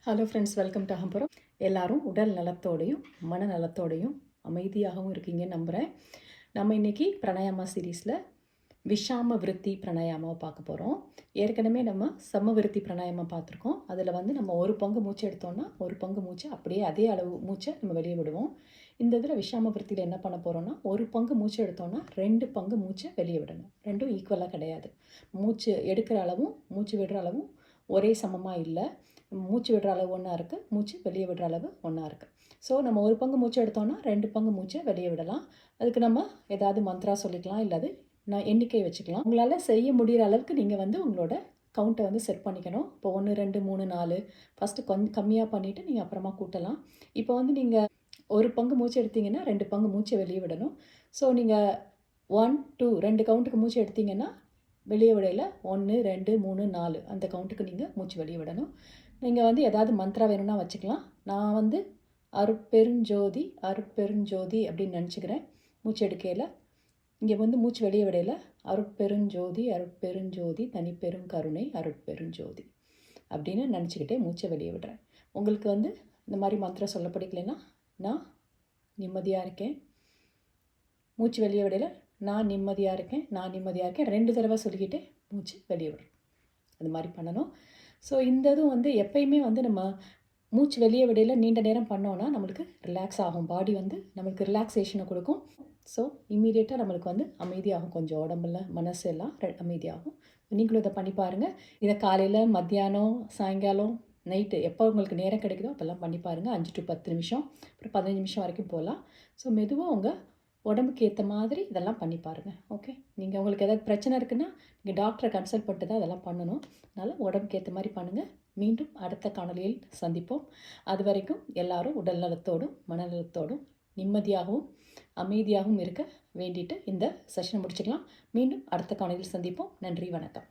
Hello friends, welcome to Agampuram. எல்லாரும் உடல் நலத்தோடையும் மனநலத்தோடையும் அமைதியாகவும் இருக்கீங்கன்னு நம்புகிறேன். நம்ம இன்றைக்கி பிராணாயாமா சீரீஸில் விஷாம விருத்தி பிராணாயாமாவை பார்க்க போகிறோம். ஏற்கனவே நம்ம சம விருத்தி பிராணாயாமம் பார்த்துருக்கோம். அதில் நம்ம ஒரு பங்கு மூச்சு எடுத்தோன்னா ஒரு பங்கு மூச்சு அப்படியே அதே அளவு மூச்சை நம்ம வெளியே விடுவோம். இந்த இதில் விஷாம விருத்தியில் என்ன பண்ண போகிறோன்னா, ஒரு பங்கு மூச்சு எடுத்தோன்னா 2 பங்கு மூச்சை வெளியே விடணும். ரெண்டும் ஈக்குவலாக கிடையாது. மூச்சு எடுக்கிற அளவும் மூச்சு விடுற அளவும் ஒரே சமமாக இல்லை. மூச்சு விடுற அளவு ஒன்றா இருக்குது, மூச்சு வெளியே விடுற அளவு ஒன்றா இருக்குது. ஸோ நம்ம ஒரு பங்கு மூச்சு எடுத்தோன்னா 2 பங்கு மூச்சை வெளியே விடலாம். அதுக்கு நம்ம ஏதாவது மந்த்ரா சொல்லிக்கலாம், இல்லாது நான் எண்ணிக்கை வச்சுக்கலாம். உங்களால் செய்ய முடிகிற அளவுக்கு நீங்கள் உங்களோட கவுண்ட்டை செட் பண்ணிக்கணும். இப்போ 1 2 3 4 ஃபஸ்ட்டு கொஞ்சம் கம்மியாக பண்ணிவிட்டு நீங்கள் அப்புறமா கூட்டலாம். இப்போ நீங்கள் ஒரு பங்கு மூச்சு எடுத்தீங்கன்னா 2 பங்கு மூச்சை வெளியே விடணும். ஸோ நீங்கள் 1 2 2 கவுண்ட்டுக்கு மூச்சு எடுத்தீங்கன்னா வெளியே விடையில் 1 2 3 4 அந்த கவுண்ட்டுக்கு நீங்கள் மூச்சு வெளியே விடணும். நீங்கள் ஏதாவது மந்த்ரா வேணும்னா வச்சுக்கலாம். நான் அருட்பெருஞ்சோதி அருட்பெருஞ்சோதி அப்படின்னு நினச்சிக்கிறேன். மூச்சு எடுக்கையில் இங்கே மூச்சு வெளியே விடையில் அருட்பெருஞ்சோதி அருட்பெருஞ்சோதி தனிப்பெரும் கருணை அருட்பெருஞ்சோதி அப்படின்னு நினச்சிக்கிட்டே மூச்சை வெளியே விடுறேன். உங்களுக்கு இந்த மாதிரி மந்த்ரா சொல்ல பிடிக்கலைன்னா, நான் நிம்மதியாக இருக்கேன், மூச்சு வெளியே விடையில் நான் நிம்மதியாக இருக்கேன், நான் நிம்மதியாக இருக்கேன் 2 தடவை சொல்லிக்கிட்டே மூச்சு வெளியே விடுறேன். அது மாதிரி பண்ணணும். ஸோ இந்த இதுவும் எப்பயுமே நம்ம மூச்சு வெளியே விடையில் நீண்ட நேரம் பண்ணோன்னா நம்மளுக்கு ரிலாக்ஸ் ஆகும். பாடி நம்மளுக்கு ரிலாக்ஸேஷனை கொடுக்கும். ஸோ இம்மீடியட்டாக நம்மளுக்கு அமைதியாகும். கொஞ்சம் உடம்புல மனசு எல்லாம் அமைதியாகும். நீங்களும் இதை பண்ணி பாருங்கள். இதை காலையில், மத்தியானம், சாயங்காலம், நைட்டு எப்போ உங்களுக்கு நேரம் கிடைக்குதோ அப்போல்லாம் பண்ணி பாருங்கள். 5 to 10 நிமிஷம், அப்புறம் 15 நிமிஷம் வரைக்கும் போகலாம். ஸோ மெதுவாக உங்கள் உடம்புக்கு ஏற்ற மாதிரி இதெல்லாம் பண்ணி பாருங்கள். ஓகே, நீங்கள் உங்களுக்கு ஏதாவது பிரச்சனை இருக்குன்னா நீங்கள் டாக்டரை கன்சல்ட் பண்ணிட்டு தான் அதெல்லாம் பண்ணணும். அதனால் உடம்புக்கு ஏற்ற மாதிரி பண்ணுங்கள். மீண்டும் அடுத்த காணொலியில் சந்திப்போம். அது வரைக்கும் எல்லாரும் உடல் நலத்தோடும் மனநலத்தோடும் நிம்மதியாகவும் அமைதியாகவும் இருக்க வேண்டிட்டு இந்த செஷனை முடிச்சுக்கலாம். மீண்டும் அடுத்த காணொலியில் சந்திப்போம். நன்றி, வணக்கம்.